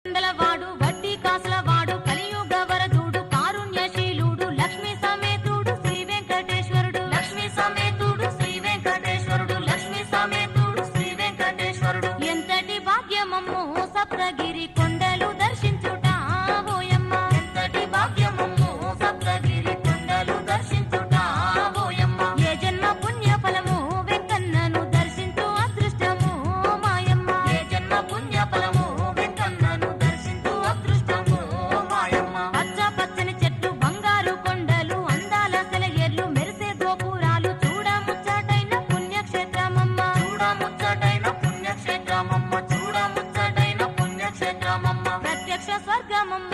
వాడు వడ్డీ కాసుల వాడు కలియుగ వరదుడు కారుణ్యశీలుడు లక్ష్మీ సమేతుడు శ్రీ వెంకటేశ్వరుడు లక్ష్మీ సమేతుడు శ్రీ వెంకటేశ్వరుడు లక్ష్మీ సమేతుడు శ్రీ వెంకటేశ్వరుడు ఎంతటి భాగ్యమమ్మో సప్తగిరి కొండలు దర్శించుట ఓయమ్మ ఎంతటి భాగ్యమమ్మో సప్తగిరి కొండలు దర్శించుట ఓయమ్మ ఏ జన్మ పుణ్య ఫలము వెంకన్నను దర్శించు అదృష్టము మాయమ్మ ఏ జన్మ పుణ్య ఫలము పచ్చని చెట్లు బంగారు కొండలు అందాల సెలయేర్లు మెరిసే గోపురాలు చూడముచ్చటైన పుణ్యక్షేత్రమమ్మ చూడముచ్చటైన పుణ్యక్షేత్రమమ్మ చూడముచ్చటైన పుణ్యక్షేత్రమమ్మ ప్రత్యక్ష స్వర్గమమ్మ